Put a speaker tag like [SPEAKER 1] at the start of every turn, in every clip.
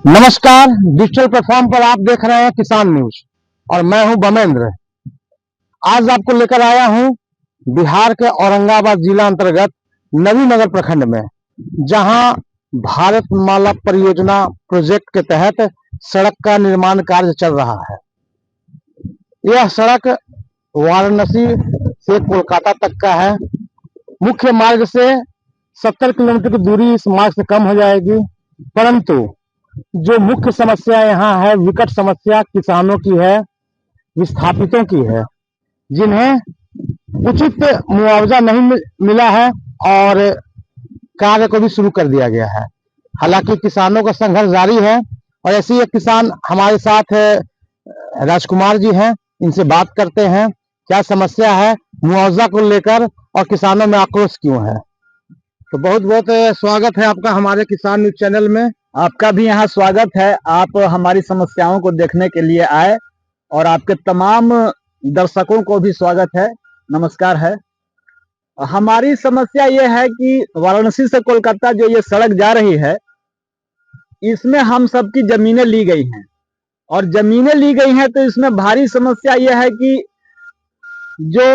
[SPEAKER 1] नमस्कार। Digital platform पर आप देख रहे हैं किसान न्यूज और मैं हूं बमेंद्र। आज आपको लेकर आया हूं बिहार के औरंगाबाद जिला अंतर्गत नवीनगर प्रखंड में, जहां भारतमाला परियोजना प्रोजेक्ट के तहत सड़क का निर्माण कार्य चल रहा है। यह सड़क वाराणसी से कोलकाता तक का है। मुख्य मार्ग से 70 किलोमीटर की दूरी इस मार्ग से कम हो जाएगी, परंतु जो मुख्य समस्या यहाँ है, विकट समस्या किसानों की है, विस्थापितों की है, जिन्हें उचित मुआवजा नहीं मिला है और कार्य को भी शुरू कर दिया गया है। हालांकि किसानों का संघर्ष जारी है और ऐसे ही एक किसान हमारे साथ राजकुमार जी हैं। इनसे बात करते हैं क्या समस्या है मुआवजा को लेकर और किसानों में आक्रोश क्यों है। तो बहुत बहुत स्वागत है आपका हमारे किसान न्यूज चैनल में।
[SPEAKER 2] आपका भी यहाँ स्वागत है। आप हमारी समस्याओं को देखने के लिए आए और आपके तमाम दर्शकों को भी स्वागत है, नमस्कार है। हमारी समस्या ये है कि वाराणसी से कोलकाता जो ये सड़क जा रही है, इसमें हम सबकी जमीनें ली गई हैं और जमीनें ली गई हैं तो इसमें भारी समस्या ये है कि जो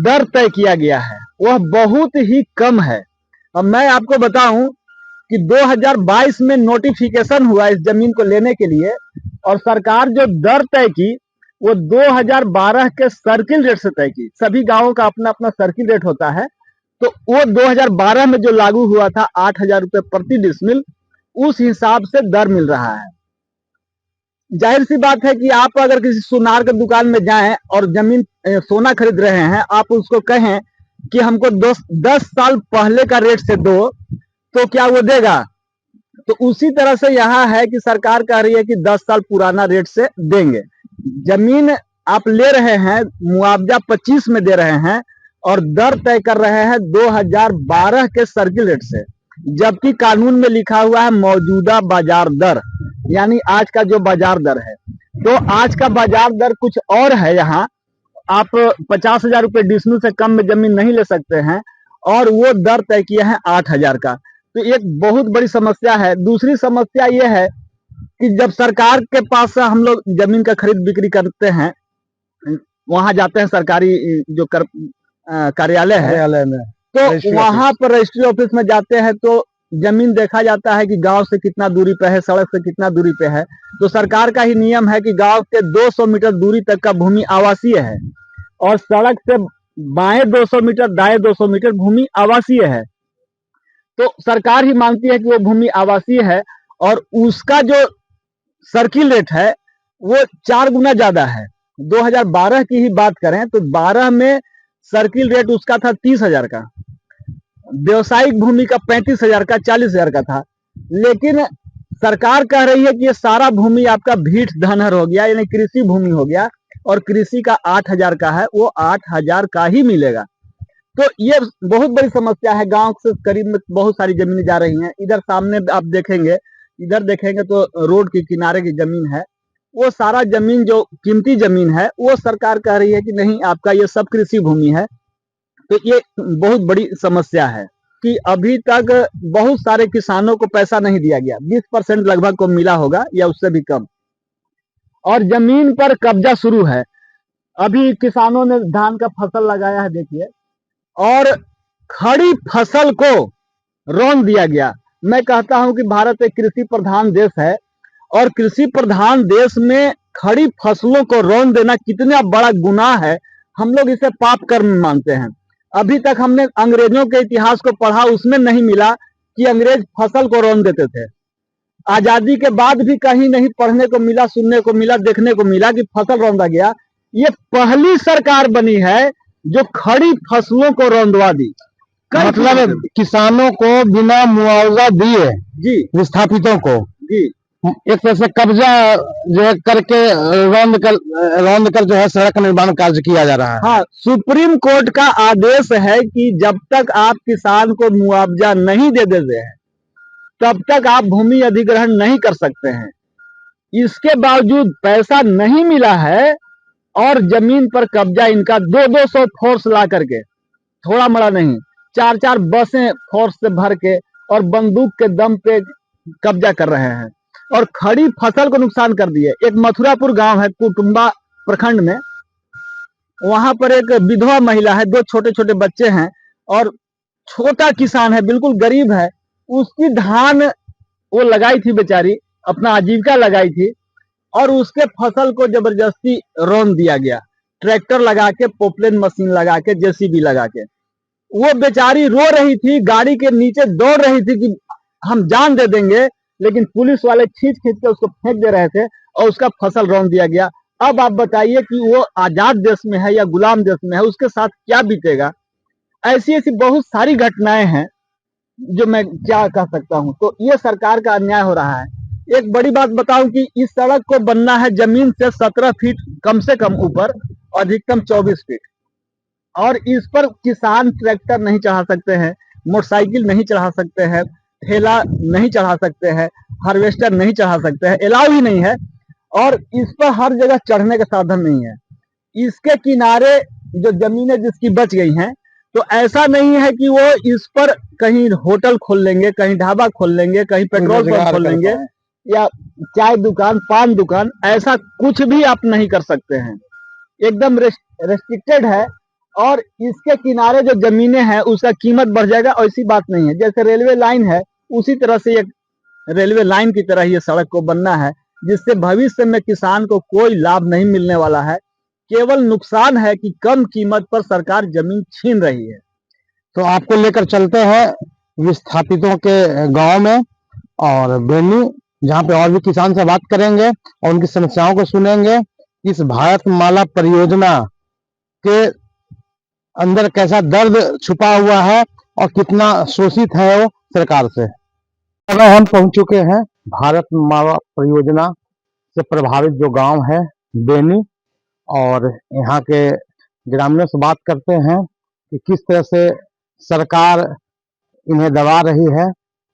[SPEAKER 2] दर तय किया गया है वह बहुत ही कम है। अब मैं आपको बताऊं कि 2022 में नोटिफिकेशन हुआ इस जमीन को लेने के लिए और सरकार जो दर तय की वो 2012 के सर्किल रेट से तय की। सभी गांवों का अपना अपना सर्किल रेट होता है, तो वो 2012 में जो लागू हुआ था 8,000 रुपये प्रति डिसमिल, उस हिसाब से दर मिल रहा है। जाहिर सी बात है कि आप अगर किसी सुनार के दुकान में जाएं और जमीन सोना खरीद रहे हैं, आप उसको कहें कि हमको 10 साल पहले का रेट से दो, तो क्या वो देगा? तो उसी तरह से यहाँ है कि सरकार कह रही है कि 10 साल पुराना रेट से देंगे। जमीन आप ले रहे हैं, मुआवजा 25 में दे रहे हैं और दर तय कर रहे हैं 2012 के सर्किल रेट से, जबकि कानून में लिखा हुआ है मौजूदा बाजार दर, यानी आज का जो बाजार दर है। तो आज का बाजार दर कुछ और है। यहाँ आप 50,000 रुपये डिसमिल से कम में जमीन नहीं ले सकते हैं और वो दर तय किया है 8,000 का। तो एक बहुत बड़ी समस्या है। दूसरी समस्या ये है कि जब सरकार के पास हम लोग जमीन का खरीद बिक्री करते हैं, वहां जाते हैं सरकारी जो कार्यालय है में, तो वहां पर रजिस्ट्री ऑफिस में जाते हैं तो जमीन देखा जाता है कि गांव से कितना दूरी पे है, सड़क से कितना दूरी पे है। तो सरकार का ही नियम है कि गांव के 200 मीटर दूरी तक का भूमि आवासीय है और सड़क से बाएं 200 मीटर दाएं 200 मीटर भूमि आवासीय है। तो सरकार ही मानती है कि वो भूमि आवासीय है और उसका जो सर्किल रेट है वो 4 गुना ज्यादा है। 2012 की ही बात करें तो 12 में सर्किल रेट उसका था 30,000 का, व्यवसायिक भूमि का 35,000 का, 40,000 का था। लेकिन सरकार कह रही है कि ये सारा भूमि आपका भीठ धनहर हो गया, यानी कृषि भूमि हो गया और कृषि का 8,000 का है, वो 8,000 का ही मिलेगा। तो ये बहुत बड़ी समस्या है। गांव से करीब में बहुत सारी जमीनें जा रही हैं। इधर सामने आप देखेंगे, इधर देखेंगे तो रोड के किनारे की जमीन है, वो सारा जमीन जो कीमती जमीन है वो सरकार कह रही है कि नहीं, आपका ये सब कृषि भूमि है। तो ये बहुत बड़ी समस्या है कि अभी तक बहुत सारे किसानों को पैसा नहीं दिया गया। 20% लगभग को मिला होगा या उससे भी कम, और जमीन पर कब्जा शुरू है। अभी किसानों ने धान का फसल लगाया है, देखिए, और खड़ी फसल को रौंद दिया गया। मैं कहता हूं कि भारत एक कृषि प्रधान देश है और कृषि प्रधान देश में खड़ी फसलों को रौंद देना कितना बड़ा गुनाह है, हम लोग इसे पाप कर्म मानते हैं। अभी तक हमने अंग्रेजों के इतिहास को पढ़ा, उसमें नहीं मिला कि अंग्रेज फसल को रौंद देते थे। आजादी के बाद भी कहीं नहीं पढ़ने को मिला, सुनने को मिला, देखने को मिला कि फसल रौंदा गया। ये पहली सरकार बनी है जो खड़ी फसलों को रौंदवा दी।
[SPEAKER 1] मतलब किसानों को बिना मुआवजा दिए
[SPEAKER 2] जी,
[SPEAKER 1] विस्थापितों को
[SPEAKER 2] जी,
[SPEAKER 1] एक तरह से कब्जा जो है करके रौंद कर जो है सड़क निर्माण कार्य किया जा रहा है।
[SPEAKER 2] हाँ, सुप्रीम कोर्ट का आदेश है कि जब तक आप किसान को मुआवजा नहीं दे देते हैं तब तक आप भूमि अधिग्रहण नहीं कर सकते हैं। इसके बावजूद पैसा नहीं मिला है और जमीन पर कब्जा इनका 200 फोर्स ला करके, थोड़ा मड़ा नहीं, 4 बसें फोर्स से भर के और बंदूक के दम पे कब्जा कर रहे हैं। और खड़ी फसल को नुकसान कर दिए। एक मथुरापुर गांव है कुटुंबा प्रखंड में, वहां पर एक विधवा महिला है, 2 छोटे छोटे बच्चे हैं और छोटा किसान है, बिल्कुल गरीब है। उसकी धान वो लगाई थी बेचारी, अपना आजीविका लगाई थी, और उसके फसल को जबरदस्ती रौंद दिया गया, ट्रैक्टर लगा के, पोपलेन मशीन लगा के, जेसीबी लगा के। वो बेचारी रो रही थी, गाड़ी के नीचे दौड़ रही थी कि हम जान दे देंगे, लेकिन पुलिस वाले खींच खींच के उसको फेंक दे रहे थे और उसका फसल रौंद दिया गया। अब आप बताइए कि वो आजाद देश में है या गुलाम देश में है, उसके साथ क्या बीतेगा। ऐसी ऐसी बहुत सारी घटनाएं हैं जो मैं क्या कह सकता हूं। तो ये सरकार का अन्याय हो रहा है। एक बड़ी बात बताऊं कि इस सड़क को बनना है जमीन से 17 फीट कम से कम ऊपर, अधिकतम 24 फीट, और इस पर किसान ट्रैक्टर नहीं चढ़ा सकते हैं, मोटरसाइकिल नहीं चढ़ा सकते हैं, ठेला नहीं चढ़ा सकते हैं, हार्वेस्टर नहीं चढ़ा सकते हैं, अलाउ ही नहीं है, और इस पर हर जगह चढ़ने का साधन नहीं है। इसके किनारे जो जमीनें जिसकी बच गई हैं, तो ऐसा नहीं है कि वो इस पर कहीं होटल खोल लेंगे, कहीं ढाबा खोल लेंगे, कहीं पेट्रोल पंप खोल लेंगे, या चाय दुकान, पान दुकान, ऐसा कुछ भी आप नहीं कर सकते हैं। एकदम रेस्ट्रिक्टेड है, और इसके किनारे जो जमीनें हैं उसका कीमत बढ़ जाएगा। ऐसी बात नहीं है, जैसे रेलवे लाइन है उसी तरह से एक रेलवे लाइन की तरह ये सड़क को बनना है, जिससे भविष्य में किसान को कोई लाभ नहीं मिलने वाला है, केवल नुकसान है कि कम कीमत पर सरकार जमीन छीन रही है।
[SPEAKER 1] तो आपको लेकर चलते हैं विस्थापितों के गांव में और बेनी, जहां पे और भी किसान से बात करेंगे और उनकी समस्याओं को सुनेंगे। इस भारत माला परियोजना के अंदर कैसा दर्द छुपा हुआ है और कितना शोषित है वो सरकार से। हम पहुंच चुके हैं भारत माला परियोजना से प्रभावित जो गांव है बेनी, और यहाँ के ग्रामीणों से बात करते हैं कि किस तरह से सरकार इन्हें दबा रही है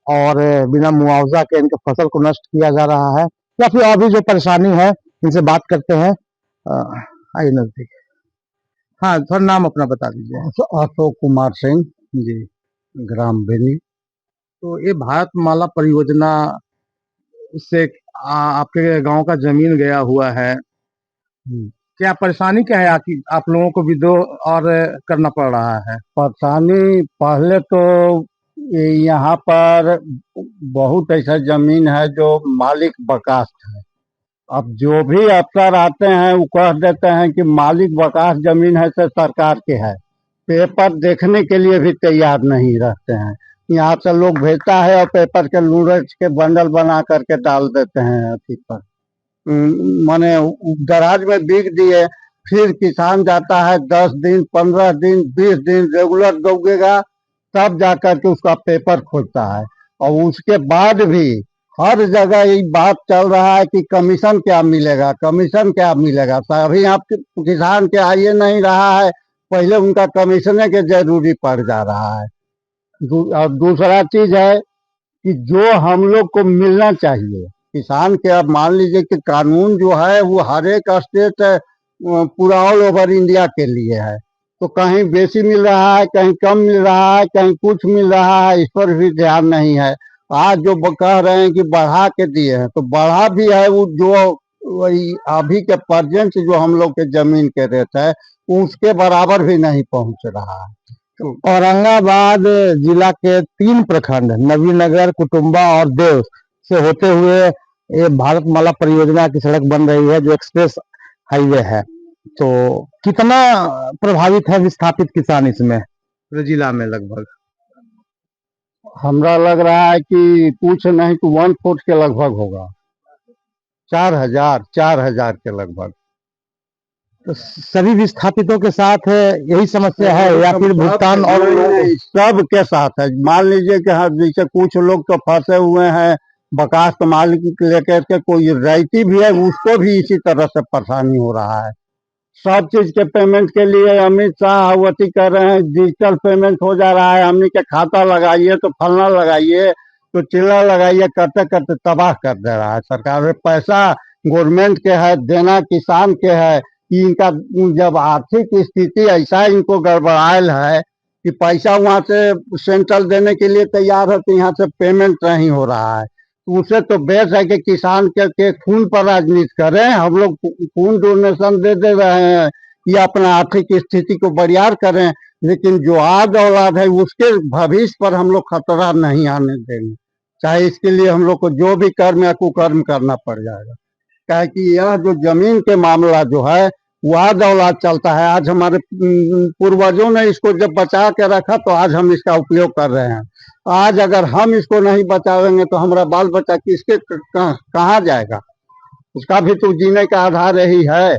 [SPEAKER 1] और बिना मुआवजा के इनके फसल को नष्ट किया जा रहा है, या फिर और भी जो परेशानी है इनसे बात करते हैं। आइए नजदीक। हाँ, थोड़ा नाम अपना बता दीजिए।
[SPEAKER 2] अशोक कुमार सिंह
[SPEAKER 1] जी।
[SPEAKER 2] ग्राम बेनी।
[SPEAKER 1] तो ये भारत माला परियोजना से आपके गांव का जमीन गया हुआ है, क्या परेशानी क्या है आप लोगों को भी दो और करना पड़ रहा है?
[SPEAKER 2] परेशानी पहले तो यहाँ पर बहुत ऐसा जमीन है जो मालिक बर्खास्त है। अब जो भी अफसर आते हैं वो कह देते हैं कि मालिक बर्खास्त जमीन है से सरकार के है, पेपर देखने के लिए भी तैयार नहीं रहते हैं। यहाँ से लोग भेजता है और पेपर के लूरज के बंडल बना करके डाल देते हैं अथी पर, माने दराज में बिक दिए। फिर किसान जाता है 10 दिन, 15 दिन, 20 दिन रेगुलर दौड़ेगा, तब जाकर के उसका पेपर खोलता है। और उसके बाद भी हर जगह ये बात चल रहा है कि कमीशन क्या मिलेगा, कमीशन क्या मिलेगा। अभी आप किसान के आइए नहीं रहा है, पहले उनका कमीशन के जरूरी पड़ जा रहा है। और दूसरा चीज है कि जो हम लोग को मिलना चाहिए किसान के, अब मान लीजिए कि कानून जो है वो हर एक स्टेट पूरा ऑल ओवर इंडिया के लिए है, तो कहीं बेसी मिल रहा है, कहीं कम मिल रहा है, कहीं कुछ मिल रहा है, इस पर भी ध्यान नहीं है। आज जो कह रहे हैं कि बढ़ा के दिए हैं, तो बढ़ा भी है वो जो वही अभी के प्रेजेंट जो हम लोग के जमीन के रेट है उसके बराबर भी नहीं पहुंच रहा है।
[SPEAKER 1] तो औरंगाबाद जिला के 3 प्रखंड नवीनगर, कुटुंबा और देव से होते हुए ये भारत माला परियोजना की सड़क बन रही है जो एक्सप्रेस हाईवे है। तो कितना प्रभावित है विस्थापित किसान इसमें पूरे जिला में? लगभग
[SPEAKER 2] हमरा लग रहा है कि कुछ नहीं तो 1/4 के लगभग होगा, 4,000 के लगभग।
[SPEAKER 1] तो सभी विस्थापितों के साथ यही समस्या है या फिर भुगतान? और
[SPEAKER 2] सब के साथ है। मान लीजिए कि हाँ, जैसे कुछ लोग तो फंसे हुए हैं बर्खास्त मालिक लेकर के, कोई राइती भी है उसको भी इसी तरह से परेशानी हो रहा है। सब चीज के पेमेंट के लिए अमित शाह वती कर रहे हैं, डिजिटल पेमेंट हो जा रहा है, हमने के खाता लगाइए तो फलना लगाइए तो चिल्ला लगाइए, करते करते तबाह कर दे रहा है सरकार। पैसा गवर्नमेंट के है, देना किसान के है। इनका जब आर्थिक स्थिति ऐसा इनको गड़बड़ायल है कि पैसा वहां से सेंट्रल देने के लिए तैयार है तो यहाँ से पेमेंट नहीं हो रहा है,
[SPEAKER 3] तो उससे तो बेस है कि किसान के खून पर राजनीति करें। हम लोग खून डोनेशन दे रहे हैं या अपना आर्थिक स्थिति को बरियार करें, लेकिन जो आज औलाद है उसके भविष्य पर हम लोग खतरा नहीं आने देंगे, चाहे इसके लिए हम लोग को जो भी कर्म या कुकर्म करना पड़ जाएगा। क्या कि यह जो जमीन के मामला जो है वह दौलत चलता है। आज हमारे पूर्वजों ने इसको जब बचा के रखा तो आज हम इसका उपयोग कर रहे हैं। आज अगर हम इसको नहीं बचाएंगे तो हमारा बाल बच्चा किसके कहाँ जाएगा? उसका भी तो जीने का आधार यही है।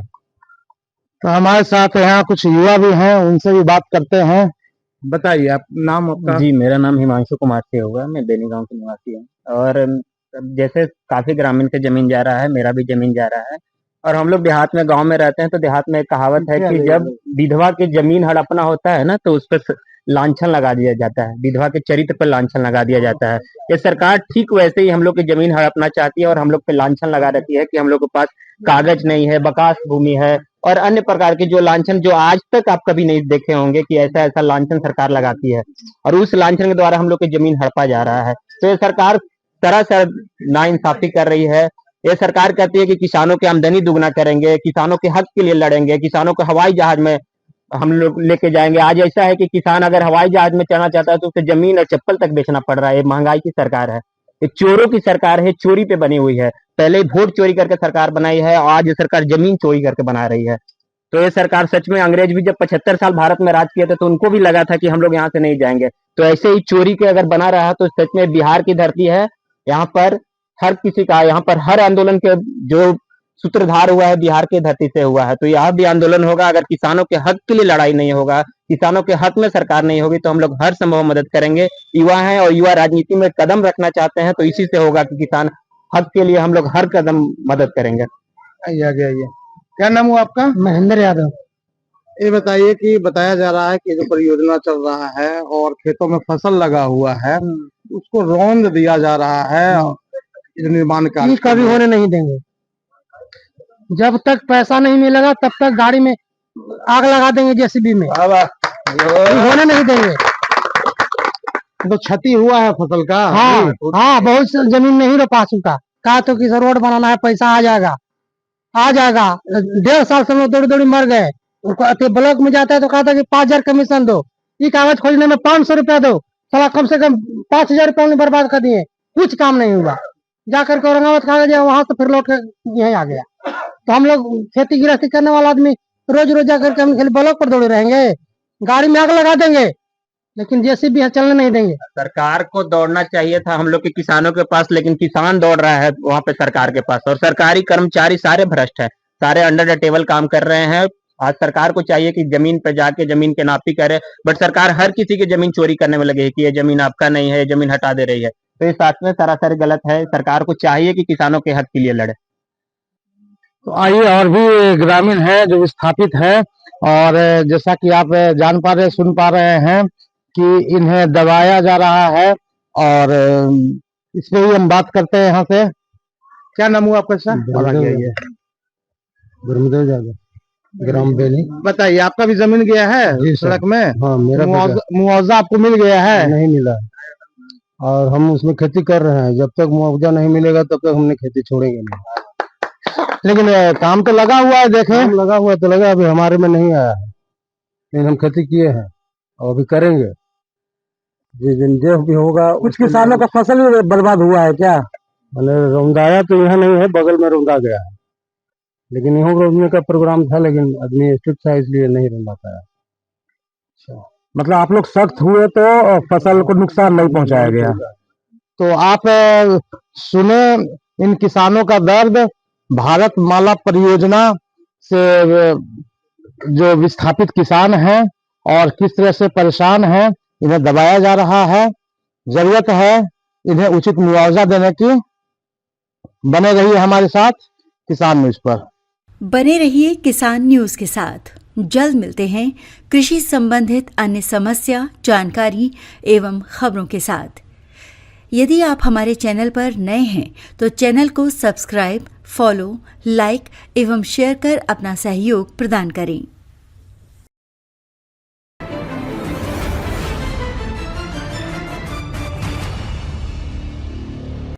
[SPEAKER 1] तो हमारे साथ यहाँ कुछ युवा भी हैं, उनसे भी बात करते हैं। बताइए आप, नाम आपका?
[SPEAKER 4] जी, मेरा नाम हिमांशु कुमार से होगा। मैं बेनी गांव के निवासी हूँ। और जैसे काफी ग्रामीण से जमीन जा रहा है, मेरा भी जमीन जा रहा है। और हम लोग देहात में, गांव में रहते हैं, तो देहात में एक कहावत है कि जब विधवा की जमीन हड़पना होता है ना, तो उस पर लांछन लगा दिया जाता है, विधवा के चरित्र पर लांछन लगा दिया जाता है। ये सरकार ठीक वैसे ही हम लोग की जमीन हड़पना चाहती है और हम लोग पे लांछन लगा रखी है कि हम लोग के पास कागज नहीं है, बकास भूमि है और अन्य प्रकार के जो लांछन, जो आज तक आप कभी नहीं देखे होंगे कि ऐसा ऐसा लांछन सरकार लगाती है। और उस लांछन के द्वारा हम लोग की जमीन हड़पा जा रहा है। तो ये सरकार सरासर नाइंसाफी कर रही है। ये सरकार कहती है कि किसानों की आमदनी दुगना करेंगे, किसानों के हक के लिए लड़ेंगे, किसानों को हवाई जहाज में हम लोग लेके जाएंगे। आज ऐसा है कि किसान अगर हवाई जहाज में चढ़ना चाहता है तो उसे जमीन और चप्पल तक बेचना पड़ रहा है। ये महंगाई की सरकार है, ये चोरों की सरकार है, चोरी पे बनी हुई है। पहले वोट चोरी करके सरकार बनाई है और आज ये सरकार जमीन चोरी करके बना रही है। तो ये सरकार सच में, अंग्रेज भी जब 75 साल भारत में राज किए थे तो उनको भी लगा था कि हम लोग यहाँ से नहीं जाएंगे। तो ऐसे ही चोरी के अगर बना रहा तो सच में बिहार की धरती है। यहाँ पर हर किसी का, यहाँ पर हर आंदोलन के जो सूत्रधार हुआ है बिहार की धरती से हुआ है। तो यह भी आंदोलन होगा। अगर किसानों के हक के लिए लड़ाई नहीं होगा, किसानों के हक में सरकार नहीं होगी, तो हम लोग हर संभव मदद करेंगे। युवा हैं और युवा राजनीति में कदम रखना चाहते हैं, तो इसी से होगा कि किसान हक के लिए हम लोग हर कदम मदद करेंगे।
[SPEAKER 1] आइए। क्या नाम हुआ आपका?
[SPEAKER 2] महेंद्र यादव।
[SPEAKER 1] ये बताइए कि बताया जा रहा है कि जो परियोजना चल रहा है और खेतों में फसल लगा हुआ है उसको रौंद दिया जा रहा है, निर्माण कार्य
[SPEAKER 2] कभी होने नहीं देंगे। जब तक पैसा नहीं मिलेगा तब तक गाड़ी में आग लगा देंगे, जेसीबी में। होने नहीं देंगे।
[SPEAKER 1] तो क्षति हुआ है फसल का।
[SPEAKER 2] हाँ, बहुत सी जमीन नहीं रोपा चुका। कहा तो कि रोड बनाना है, पैसा आ जाएगा। 1.5 साल से हम लोग दौड़ी मर गए। ब्लॉक में जाता है तो कहा था कि 5,000 कमीशन दो, ये कागज खोजने में 500 रुपया दो। साला कम से कम 5,000 रुपया बर्बाद कर दिए, कुछ काम नहीं हुआ। जाकर के औरंगाबाद कागज वहां से फिर लौट कर यहीं आ गया। तो हम लोग खेती गृहस्थी करने वाला आदमी रोज जाकर के हम खाली ब्लॉक पर दौड़े रहेंगे, गाड़ी में आग लगा देंगे, लेकिन जेसीबी चलने नहीं देंगे।
[SPEAKER 4] सरकार को दौड़ना चाहिए था हम लोग के किसानों के पास, लेकिन किसान दौड़ रहा है वहां पे सरकार के पास। और सरकारी कर्मचारी सारे भ्रष्ट है, सारे अंडर द टेबल काम कर रहे हैं। आज सरकार को चाहिए कि जमीन पे जाके जमीन के नापी करे, बट सरकार हर किसी की जमीन चोरी करने में लगी है कि ये जमीन आपका नहीं है, ये जमीन हटा दे रही है। तो इस बात में सरासर गलत है। सरकार को चाहिए कि किसानों के हक के लिए लड़े।
[SPEAKER 1] तो आइए, और भी ग्रामीण है जो विस्थापित है और जैसा कि आप जान पा रहे, सुन पा रहे हैं कि इन्हें दबाया जा रहा है और इस पे ही हम बात करते हैं। यहाँ से क्या नाम हुआ आपका? ब्रह्मदेव यादव, ग्राम बेनी। बताइए, आपका भी जमीन गया है सड़क में? हाँ, मेरा मुआवजा आपको मिल गया है? नहीं मिला, और हम उसमें खेती कर रहे हैं। जब तक मुआवजा नहीं मिलेगा तब तक हमने खेती छोड़ेंगे नहीं। लेकिन काम तो लगा हुआ है, देखें लगा हुआ तो लगा, अभी हमारे में नहीं आया है, लेकिन हम खेती किए हैं और अभी करेंगे। जिस दिन जो भी होगा। कुछ किसानों का फसल भी बर्बाद हुआ है क्या? मैंने रौंदाया तो यहाँ नहीं है, बगल में रौंदा गया है, लेकिन यहाँ रौंदने का प्रोग्राम था, लेकिन आदमी स्ट्रिक्ट था इसलिए नहीं रौंदा पाया। अच्छा, मतलब आप लोग सख्त हुए तो फसल को नुकसान नहीं पहुंचाया गया। तो आप सुने इन किसानों का दर्द। भारत माला परियोजना से जो विस्थापित किसान हैं और किस तरह से परेशान हैं, इन्हें दबाया जा रहा है। जरूरत है इन्हें उचित मुआवजा देने की। बने रहिए हमारे साथ किसान न्यूज पर।
[SPEAKER 5] बने रहिए किसान न्यूज के साथ। जल्द मिलते हैं कृषि संबंधित अन्य समस्या, जानकारी एवं खबरों के साथ। यदि आप हमारे चैनल पर नए हैं तो चैनल को सब्सक्राइब, फॉलो, लाइक एवं शेयर कर अपना सहयोग प्रदान करें।